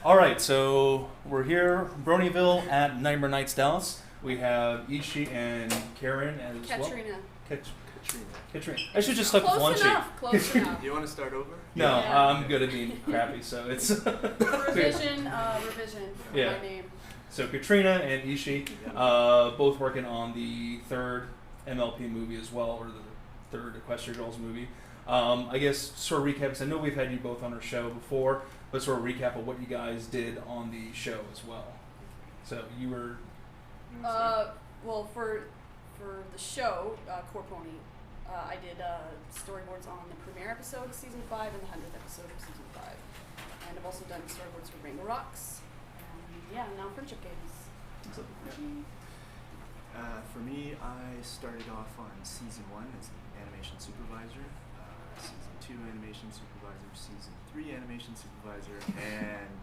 All right, so we're here, Bronyville at Nightmare Nights Dallas. We have Ishi and Karen as Katrina. well. Katrina. I should just stuck with one chick. Close enough. Do you want to start over? No, Yeah. I'm good at being crappy, so it's Revision for Yeah. my name. So Katrina and Ishi, both working on the third MLP movie as well, or the third Equestria Girls movie. I guess sort of recap, because I know we've had you both on our show before, but sort of recap of what you guys did on the show as well. So you were... Well, for the show, Core Pony, I did storyboards on the premiere episode of season 5 and the 100th episode of season 5, and I've also done storyboards for Rainbow Rocks. And now Friendship Games. For me, I started off on season 1 as an animation supervisor, season 2 animation supervisor, season 3 animation supervisor, and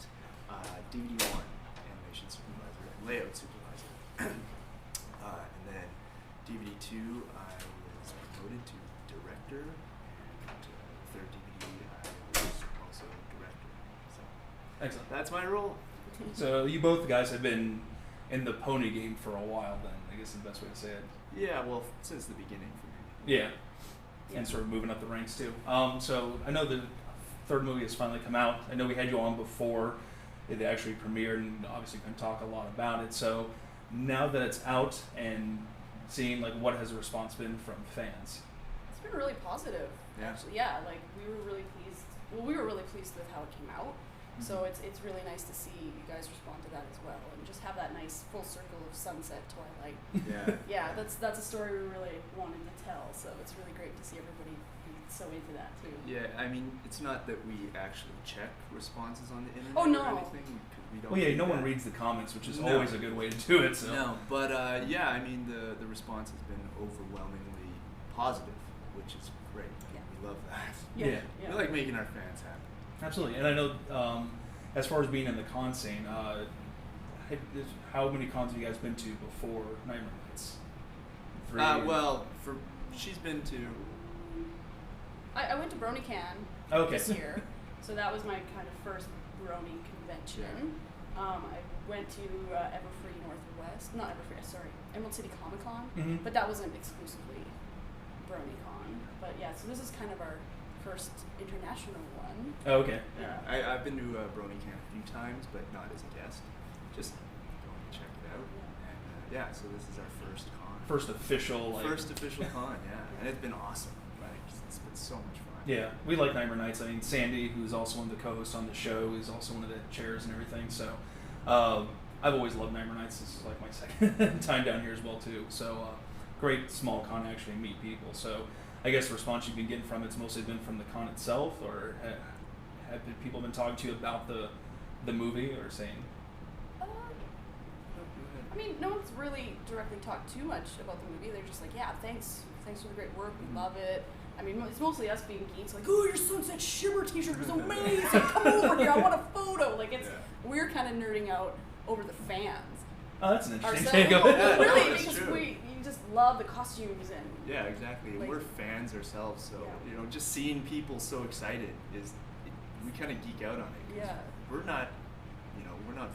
DVD 1 animation supervisor and layout supervisor. And then DVD 2, I was promoted to director, and third DVD, I was also director. So Excellent. that's my role. So you both guys have been in the pony game for a while then, I guess is the best way to say it. Yeah, well, since the beginning for me. Yeah. And sort of moving up the ranks too. So I know the third movie has finally come out. I know we had you on before it actually premiered, and obviously can talk a lot about it. So now that it's out and seeing like what has the response been from fans? It's been really positive. Yeah. Actually, yeah. Like we were really pleased. Well, we were really pleased with how it came out. So it's really nice to see you guys respond to that as well, and just have that nice full circle of sunset twilight. Yeah. Yeah, that's a story we really wanted to tell. So it's really great to see everybody be so into that too. Yeah, I mean, it's not that we actually check responses on the internet Oh, no. or anything, because we don't. Well, yeah, do no one that. reads the comments, which is No. always a good way to do it. So No, but yeah, I mean, the response has been overwhelmingly positive, which is great. Yeah. We love that. Yeah. We like making our fans happy. Absolutely, and I know as far as being in the con scene, how many cons have you guys been to before Nightmare Nights? 3? Well, she's been to. I went to BronyCon this year, so that was my kind of first Brony convention. I went to Everfree Northwest, not Everfree, sorry, Emerald City Comic Con, but that wasn't exclusively BronyCon. But yeah, so this is kind of our first international one. Oh, okay. Yeah, I've been to BronyCon a few times, but not as a guest. Just going to check it out. And yeah, so this is our first con. First official, First official con, yeah. And it's been awesome. Like, it's been so much fun. Yeah, we like Nightmare Nights. I mean, Sandy, who's also one of the co-hosts on the show, is also one of the chairs and everything. So I've always loved Nightmare Nights. This is like my second time down here as well too. So great small con to actually meet people. So I guess the response you've been getting from it's mostly been from the con itself, or have people been talking to you about the movie or saying? I mean, no one's really directly talked too much about the movie. They're just like, yeah, thanks for the great work. We love it. I mean, it's mostly us being geeks, like, oh, your Sunset Shimmer t-shirt was amazing. Come over here. I want a photo. Like, we're kind of nerding out over the fans. Oh, that's an interesting Ourselves. take of it. Yeah, Really, no, that's because true. you just love the costumes and Yeah, exactly. Like- We're fans ourselves, so Yeah. just seeing people so excited we kind of geek out on it. 'Cause Yeah. we're not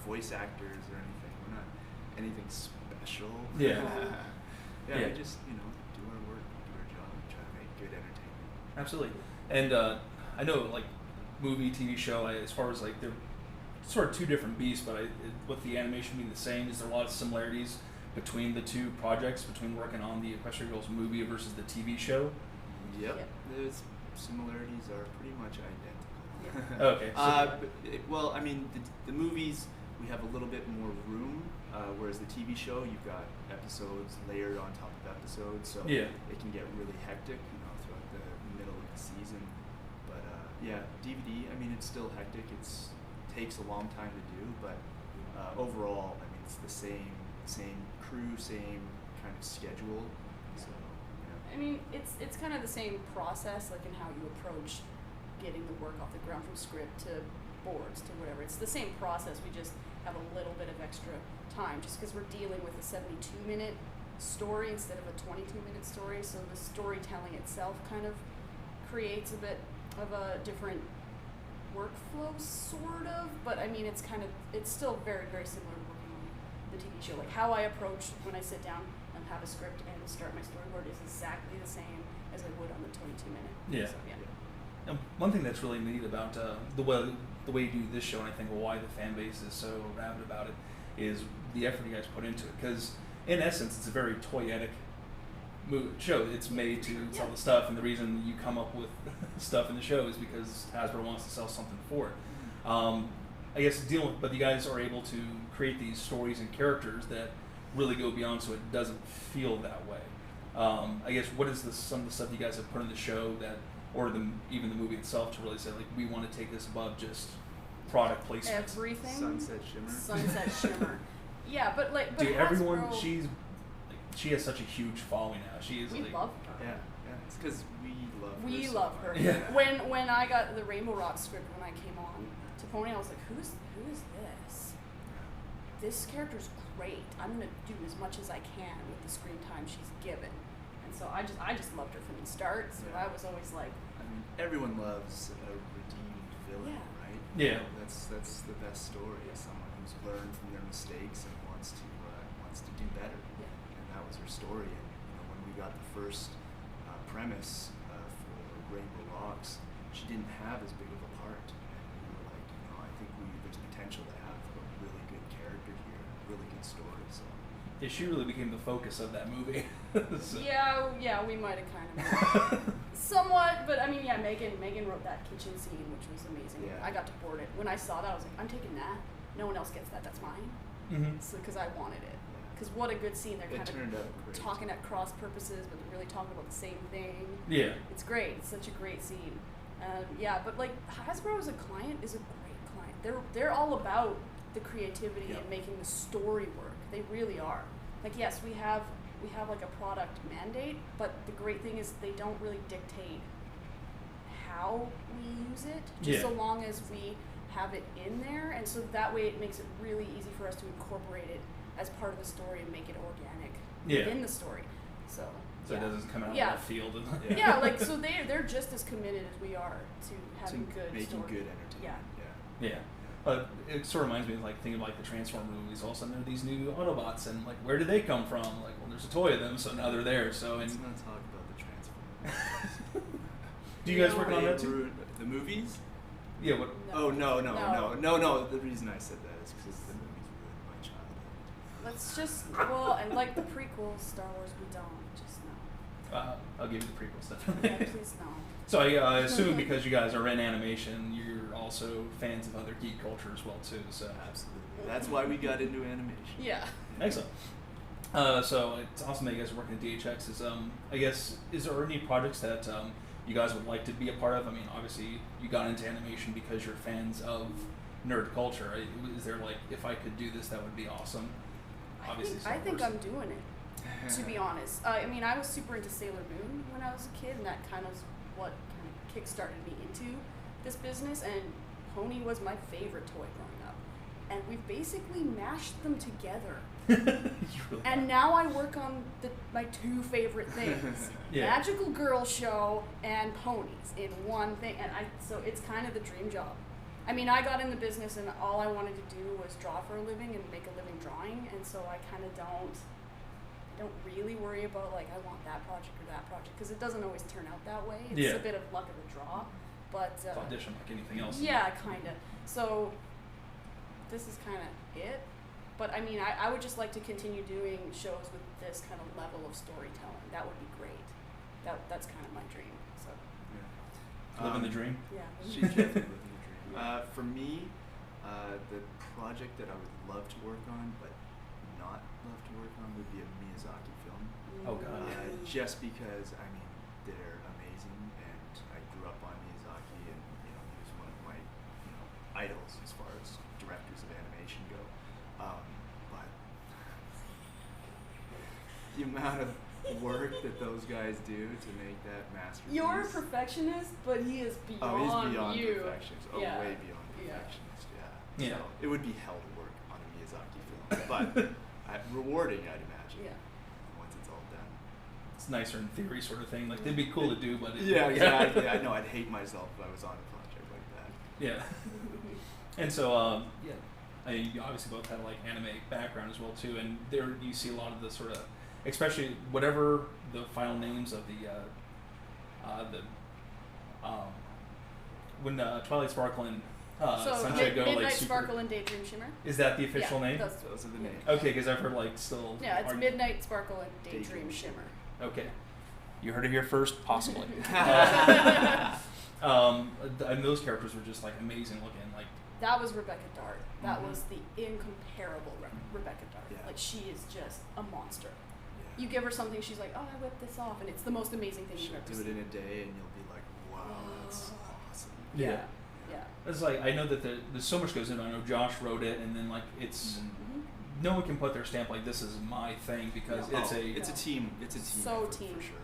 voice actors or anything. We're not anything special. Yeah. Yeah, Yeah. we just do our work, do our job, try to make good entertainment. Absolutely. And I know, like, movie, TV show, as far as, like, they're sort of two different beasts, but with the animation being the same, is there a lot of similarities between the two projects, between working on the Equestria Girls movie versus the TV show? Yep. Yep. Those similarities are pretty much identical. Okay. Well, I mean, the movies, we have a little bit more room, whereas the TV show, you've got episodes layered on top of episodes, so Yeah. it can get really hectic, throughout the middle of the season. But yeah, DVD, I mean, it's still hectic. It takes a long time to do, but overall, I mean, it's the same crew, same kind of schedule. So, I mean, it's kind of the same process, like in how you approach getting the work off the ground from script to boards to whatever. It's the same process. We just have a little bit of extra time, just because we're dealing with a 72-minute story instead of a 22-minute story. So the storytelling itself kind of creates a bit of a different workflow, sort of, but I mean, it's still very, very similar to working on the TV show. Like how I approach when I sit down and have a script and start my storyboard is exactly the same as I would on the 22-minute. Yeah. So, yeah. And one thing that's really neat about the way you do this show, and I think why the fan base is so rabid about it, is the effort you guys put into it. Because in essence, it's a very toyetic show. It's made to sell the stuff, and the reason you come up with stuff in the show is because Hasbro wants to sell something for it. I guess but you guys are able to create these stories and characters that really go beyond, so it doesn't feel that way. I guess what is some of the stuff you guys have put in the show that, or even the movie itself, to really say like we want to take this above just product placement? Everything. Sunset Shimmer. Sunset Shimmer. Yeah, but dude, everyone, Hasbro, she has such a huge following now. She is. We love her. Yeah, it's because we love her. We so love her. much. Yeah. When I got the Rainbow Rock script when I came on to Pony, I was like, who is this? This character's great. I'm gonna do as much as I can with the screen time she's given. And so I just loved her from the start. So I was always like, I mean, everyone loves a redeemed villain, right? Yeah. That's the best story. Is someone who's learned from their mistakes and wants to do better. Yeah. And that was her story. And when we got the first premise for Rainbow Rocks, she didn't have as big of a part. And we were like, I think there's potential to have a really good character here, a really good story. So. Yeah, she really became the focus of that movie. So. Yeah, we might have kind of somewhat, but I mean, yeah, Megan wrote that kitchen scene, which was amazing. Yeah. I got to board it. When I saw that, I was like, I'm taking that. No one else gets that. That's mine. Mm-hmm. So because I wanted it. Because what a good scene. They're It kind turned of out great. talking at cross purposes, but they're really talking about the same thing. Yeah. It's great. It's such a great scene. Yeah, but like Hasbro as a client is a great client. They're all about the creativity and making the story work. They really are. Like yes, we have like a product mandate, but the great thing is they don't really dictate how we use it, just so long as we have it in there, and so that way it makes it really easy for us to incorporate it as part of the story and make it organic within the story. So it doesn't come out of left field. Yeah, like so they're just as committed as we are to having good making story. good entertainment. Yeah. It sort of reminds me of like thinking of like the Transformer movies. All of a sudden there are these new Autobots, and like where did they come from? Like, well, there's a toy of them, so now they're there. So Let's not talk about the Transformers. Do you guys work on that too? The movies? Yeah. What? No. Oh no. The reason I said that is because the movies ruined my childhood. Let's just and like the prequels, Star Wars, we don't just no. I'll give you the prequel stuff. Yeah, please no. So I assume because you guys are in animation, you're also fans of other geek culture as well too. So absolutely, that's why we got into animation. Yeah. Excellent. So it's awesome that you guys are working at DHX. I guess, is there any projects that you guys would like to be a part of? I mean, obviously you got into animation because you're fans of nerd culture. Is there like, if I could do this, that would be awesome? Obviously, I think I'm doing it. To be honest, I mean, I was super into Sailor Moon when I was a kid, and that kind of was what kind of kickstarted me into this business. And Pony was my favorite toy growing up, and we've basically mashed them together. And now I work on my two favorite things: Magical Girl Show and ponies in one thing. And so it's kind of the dream job. I mean, I got in the business, and all I wanted to do was draw for a living and make a living drawing, and so I kind of don't really worry about like I want that project or that project, because it doesn't always turn out that way. It's a bit of luck of the draw, but audition like anything else. Yeah, kind of. So this is kind of it. But I mean, I would just like to continue doing shows with this kind of level of storytelling. That would be great. That's kind of my dream. So living the dream. Yeah. She's definitely living the dream. For me, the project that I would love to work on, but not love to work on, would be a Miyazaki film. Oh God. Just because I mean they're amazing, and I grew up on Miyazaki, and he was one of my idols as far as directors of animation go. But the amount of work that those guys do to make that masterpiece. You're a perfectionist, but he is beyond he's beyond you. perfectionist. Oh, yeah. way beyond perfectionist. Yeah. So it would be hell to work on a Miyazaki film, but rewarding, I'd imagine. Yeah. Once it's all done. It's nicer in theory, sort of thing. Like they'd be cool to do, but exactly. I know I'd hate myself if I was on a project like that. Yeah. And so, yeah, I mean, you obviously both have like anime background as well too, and there you see a lot of the sort of, especially whatever the final names of when Twilight Sparkle and Sunshine go Midnight like super. Sparkle and Daydream Shimmer. Is that the official name? Those are the names. Okay, because I've heard like still. Yeah, it's Midnight Sparkle and Daydream Shimmer. Okay, you heard it here first, possibly. And those characters were just like amazing looking, like. That was Rebecca Dart. That was the incomparable Rebecca Dart. Yeah. Like, she is just a monster. Yeah. You give her something, she's like, oh, I whipped this off, and it's the most amazing thing you've ever do seen. it in a day, and you'll be like, wow, that's awesome. Yeah. Yeah. It's like, I know that there's so much goes into it. I know Josh wrote it, and then like it's no one can put their stamp like this is my thing because it's a team. It's a team. So effort team. for sure.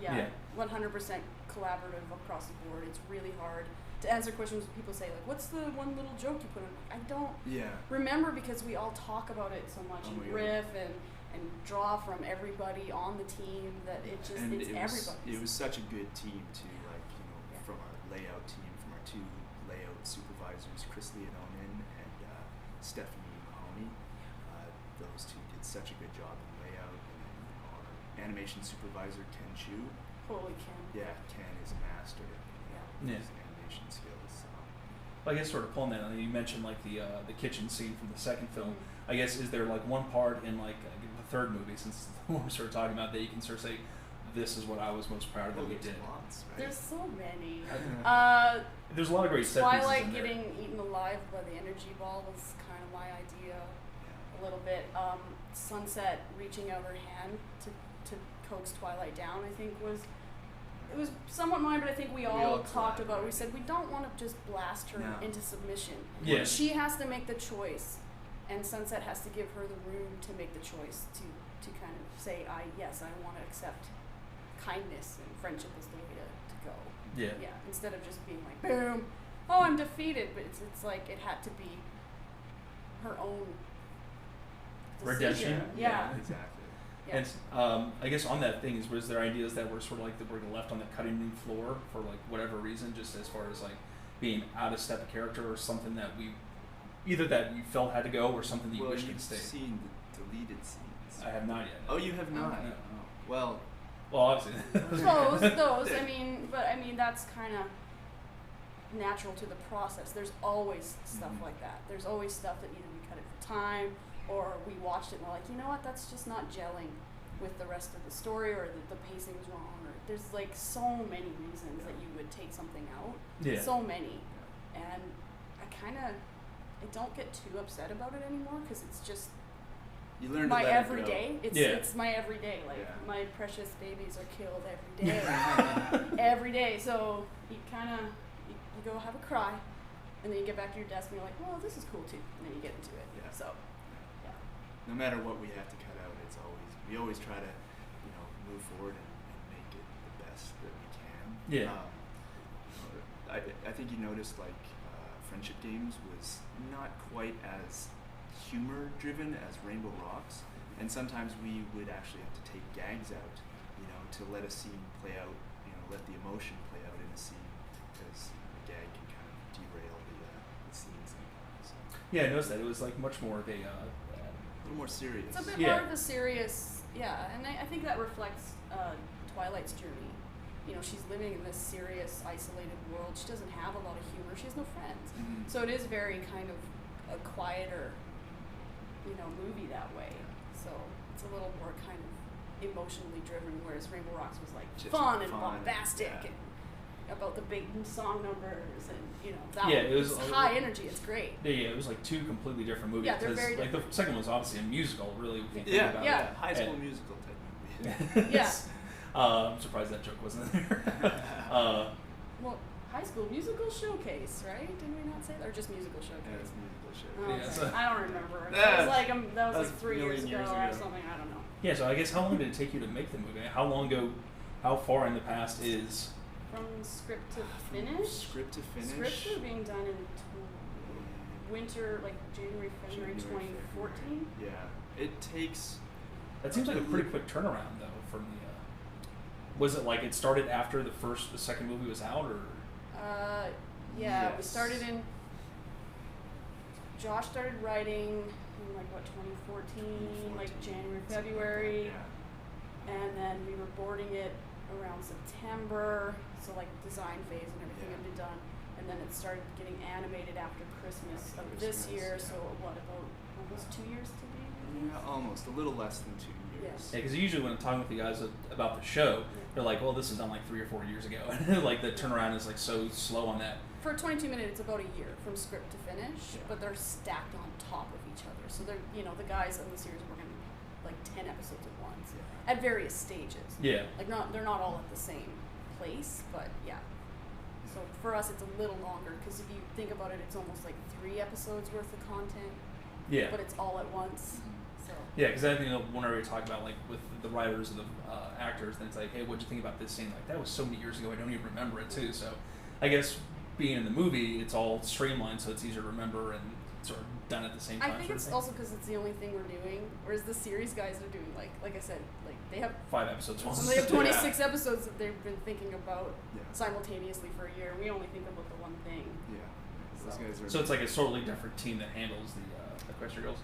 Yeah. 100% collaborative across the board. It's really hard to answer questions when people say like, what's the one little joke you put in? I don't remember because we all talk about it so much and riff and draw from everybody on the team that it's everybody. It was such a good team too, like, from our layout team, from our two layout supervisors, Chris Leononen and Stephanie Mahoney. Those two did such a good job in layout. And then our animation supervisor, Ken Chu. Holy Ken. Yeah, Ken is a master in his animation skills. I guess sort of pulling that on, you mentioned like the kitchen scene from the second film. I guess is there like one part in like the third movie, since we started talking about that, you can sort of say, this is what I was most proud of that we did. Lots, right? There's so many. There's a lot of great set pieces Twilight in there. getting eaten alive by the energy ball was kind of my idea a little bit. Sunset reaching out her hand to coax Twilight down, I think it was somewhat mine, but I think we all talked about it. We said we don't want to just blast her into submission. Yeah. She has to make the choice, and Sunset has to give her the room to make the choice to kind of say, yes, I want to accept kindness and friendship is the way to go. Yeah. Yeah. Instead of just being like, boom, oh, I'm defeated. But it's like it had to be her own decision. Redemption. Yeah. Exactly. Yeah. And I guess on that thing, was there ideas that were sort of like that were left on the cutting room floor for like whatever reason, just as far as like being out of step of character or something that either that you felt had to go or something that you wish could stay? Well, you've seen the deleted scenes. I have not yet. Oh, you have not? No. Oh. Well, obviously. those. I mean, that's kind of natural to the process. There's always stuff like that. There's always stuff that either we cut it for time, or we watched it and we're like, you know what, that's just not gelling with the rest of the story, or the pacing was wrong, or there's like so many reasons that you would take something out. Yeah. So many. And I don't get too upset about it anymore because it's just you learn my to let everyday. it go. It's my everyday. Like my precious babies are killed every day. Every day. So you kind of you go have a cry, and then you get back to your desk and you're like, well, this is cool too, and then you get into it. Yeah. So no matter what we have to cut out, we always try to move forward and make it the best that we can. Yeah. I think you noticed like Friendship Games was not quite as humor driven as Rainbow Rocks, and sometimes we would actually have to take gags out, to let a scene play out, let the emotion play out in a scene, because a gag can kind of derail the scenes sometimes. So. Yeah, I noticed that it was like much more of a little more serious. it's a bit more of a serious, and I think that reflects Twilight's journey. She's living in this serious, isolated world. She doesn't have a lot of humor. She has no friends. Mm-hmm. So it is very kind of a quieter, movie that way. So it's a little more kind of emotionally driven, whereas Rainbow Rocks was like just fun and bombastic and about the big song numbers and it was high energy. It's great. Yeah, it was like two completely different movies. Yeah, they're very different. Like the second one was obviously a musical, really. If you think about it. High School Musical type movie. Yeah. I'm surprised that joke wasn't in there. Well, High School Musical Showcase, right? Didn't we not say that? Or just Musical Showcase? Yeah, it's a musical show. Oh, Yeah, okay. so- I don't remember. That was like 3 years ago years or ago. something. I don't know. Yeah, so I guess how long did it take you to make the movie? How far in the past is... From script to finish? Script to finish. Scripts were being done in winter, like January, February 2014. Yeah. It takes... That seems like a pretty quick turnaround, though, from the... Was it like it started after the second movie was out, or...? Yeah, Yes. we started in. Josh started writing in like what 2014, like January, February, and then we were boarding it around September. So like design phase and everything had been done, and then it started getting animated after Christmas of this year. So what, about almost 2 years to be? Yeah, almost a little less than 2 years. Yeah, because usually when I'm talking with the guys about the show, they're like, "Well, this is done like 3 or 4 years ago." Like the turnaround is like so slow on that. For a 22 minute, it's about a year from script to finish, but they're stacked on top of each other. So they're, the guys in the series are working like 10 episodes at once at various stages. Yeah. Like they're not all at the same place, but yeah. So for us, it's a little longer because if you think about it, it's almost like 3 episodes worth of content. Yeah. But it's all at once. So. Yeah, because I think whenever you talk about like with the writers and the actors, then it's like, hey, what'd you think about this scene? Like that was so many years ago, I don't even remember it too. So, I guess being in the movie, it's all streamlined, so it's easier to remember and sort of done at the same time. I think it's also because it's the only thing we're doing, whereas the series guys are doing like I said, like they have 5 episodes. And they have 26 episodes that they've been thinking about simultaneously for a year. We only think about the one thing. Yeah. Those guys are. So it's like a totally different team that handles the Equestria Girls.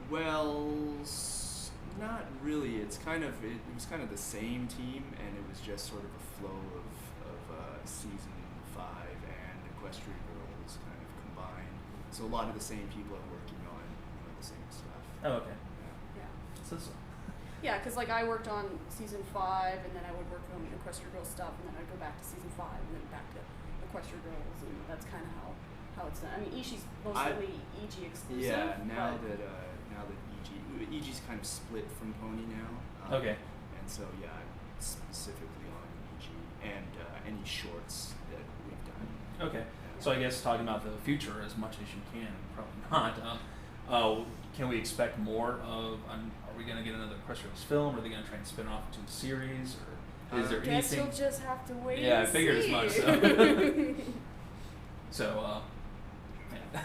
Well, not really. It's kind of it was kind of the same team, and it was just sort of a flow of season 5 and Equestria Girls kind of combined. So a lot of the same people are working on the same stuff. Oh, okay. Yeah. So yeah, because like I worked on season 5, and then I would work on Equestria Girls stuff, and then I'd go back to season 5, and then back to Equestria Girls, and that's kind of how it's done. I mean, Ishi's mostly EG exclusive. Yeah, now that EG's kind of split from Pony now. Okay. And so specifically on EG and any shorts that we've done. Okay. So I guess talking about the future as much as you can, probably not. Can we expect more of? Are we going to get another Equestria Girls film? Or are they going to try and spin off into a series? Or is there guess anything? You'll just have to wait. Yeah, and I figured see. as much. So,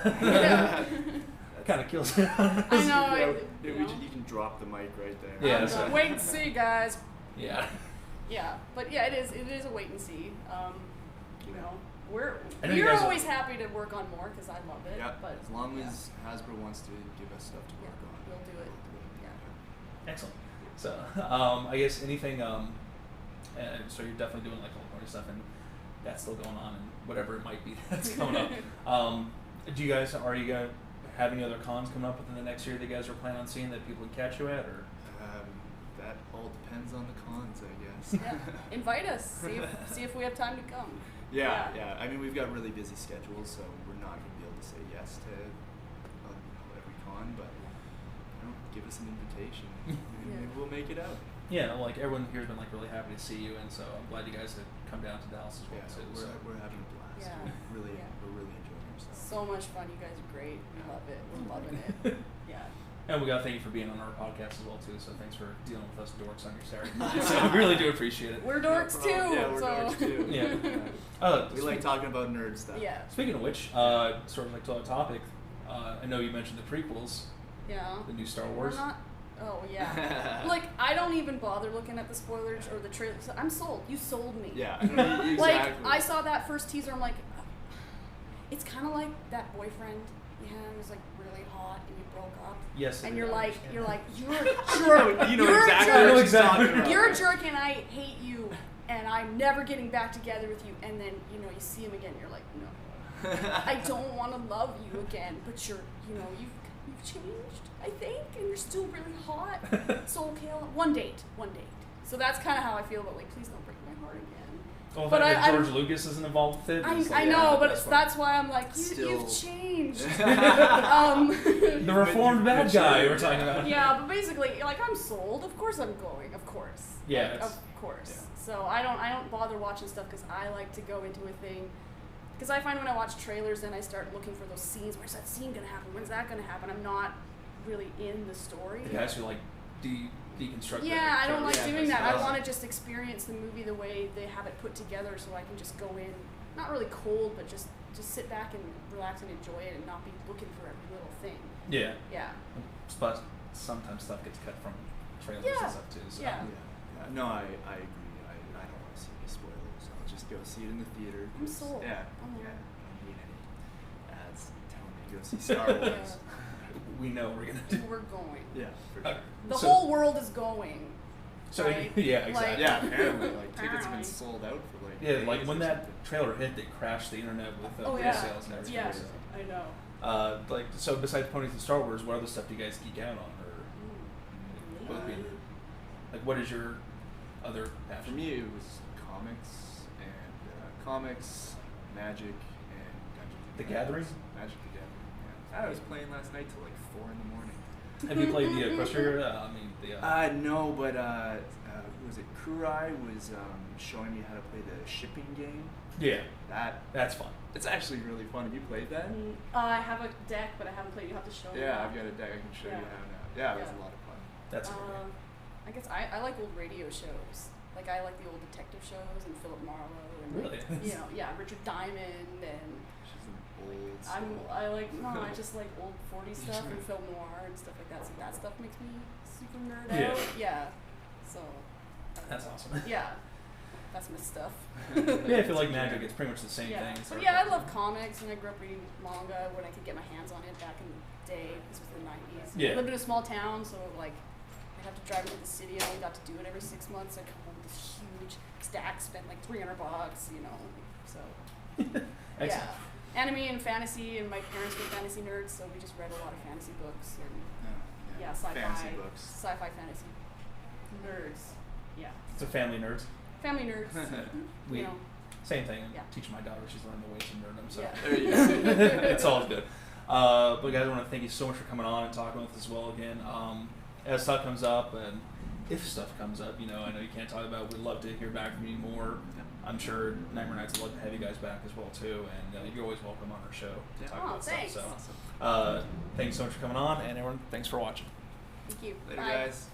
yeah. Kind of kills it. I know. You can drop the mic right there. Yeah. So. Wait and see, guys. Yeah. Yeah, but yeah, it is a wait and see. We're always happy to work on more because I love it. Yeah. But as long as Hasbro wants to give us stuff to work on, we'll do it. Yeah. Excellent. So, I guess anything. So you're definitely doing like old Pony stuff, and that's still going on, and whatever it might be that's coming up. Are you guys have any other cons coming up within the next year that you guys are planning on seeing that people can catch you at, or? That all depends on the cons, I guess. Yeah. Invite us. See if we have time to come. Yeah. I mean, we've got really busy schedules, so we're not going to be able to say yes to every con, but give us an invitation, and maybe we'll make it out. Yeah, like everyone here has been like really happy to see you, and so I'm glad you guys have come down to Dallas as well too. We're having a blast. Yeah. We're really enjoying ourselves. So much fun. You guys are great. We love it. We're loving it. Yeah. And we got to thank you for being on our podcast as well too. So thanks for dealing with us dorks on your Saturday night. So we really do appreciate it. We're dorks too. Yeah, we're dorks too. Yeah. We like talking about nerd stuff. Yeah. Speaking of which, sort of like to our topic, I know you mentioned the prequels. Yeah. The new Star Wars. We're not. Oh yeah. Like I don't even bother looking at the spoilers or the trailers. I'm sold. You sold me. Yeah. Exactly. Like I saw that first teaser. I'm like, it's kind of like that boyfriend you had was like really hot and you broke up. Yes. And you're like you're a jerk. You know you're exactly what exactly. you're talking about. You're a jerk and I hate you and I'm never getting back together with you. And then you see him again. You're like, no, I don't want to love you again. But you've changed, I think, and you're still really hot. So okay, one date. So that's kind of how I feel about like, please don't break my heart again. Well, but George Lucas isn't involved with it. I know, but that's why I'm like, you've changed. The reformed bad guy we're talking about. Yeah, but basically, like, I'm sold. Of course I'm going. Of course. Yeah. Like, of course. Yeah. So I don't bother watching stuff because I like to go into a thing. Because I find when I watch trailers, then I start looking for those scenes. Where's that scene gonna happen? When's that gonna happen? I'm not really in the story. The guys who like deconstruct. Yeah, I don't like doing that. I want to just experience the movie the way they have it put together, so I can just go in, not really cold, but just sit back and relax and enjoy it, and not be looking for every little thing. Yeah. Yeah. But sometimes stuff gets cut from trailers and stuff too. So. Yeah. No, I agree. I don't want to see any spoilers. I'll just go see it in the theater. I'm sold. Yeah, Oh. yeah. I don't need any ads telling me to go see Star Wars. We know we're gonna do. We're going. Yeah, for sure. The whole world is going. So right? yeah, exactly. Like, Yeah, apparently, like tickets have Apparently. been sold out for like. Yeah, like days when or that something. trailer hit, they crashed the internet with Oh, pre-sales and everything. Yeah, So. I know. Like, so besides ponies and Star Wars, what other stuff do you guys geek out on, or what would be, like, what is your other passion? For me, it was comics, Magic, and Dungeons. The Gathering? Magic the Gathering. Yeah. I was playing last night till like 4 in the morning. Have you played the Equestria? No, but was it Kurai was showing me how to play the shipping game. Yeah, that's fun. It's actually really fun. Have you played that? I have a deck, but I haven't played. You have to show me. Yeah, I've got a deck. I can show you how now. Yeah, it was a lot of fun. That's I guess I like old radio shows. Like I like the old detective shows and Philip Marlowe and really, Richard Diamond and. She's an old. I just like old 40s stuff and film noir and stuff like that. So that stuff makes me super nerd out. Yeah. So. That's awesome. Yeah. That's my stuff. Yeah, I feel like Magic, it's pretty much the same thing. So I love comics, and I grew up reading manga when I could get my hands on it back in the day. This was the 90s. Yeah. I lived in a small town, so like I'd have to drive into the city. I only got to do it every 6 months. I'd come home with this huge stack, spend like $300, So Excellent. Anime and fantasy, and my parents were fantasy nerds, so we just read a lot of fantasy books and sci-fi, fantasy books. sci-fi fantasy nerds. Yeah. So family nerds. Family nerds. Same thing. Yeah. Teach my daughter; she's learning the ways of nerdom. So There you go. it's all good. But guys, I want to thank you so much for coming on and talking with us as well again. As stuff comes up, and if stuff comes up, I know you can't talk about. We'd love to hear back from you more. I'm sure Nightmare Nights would love to have you guys back as well too, and you're always welcome on our show to talk about thanks. stuff. So, thanks so much for coming on, and everyone, thanks for watching. Thank you. Later, Bye. guys.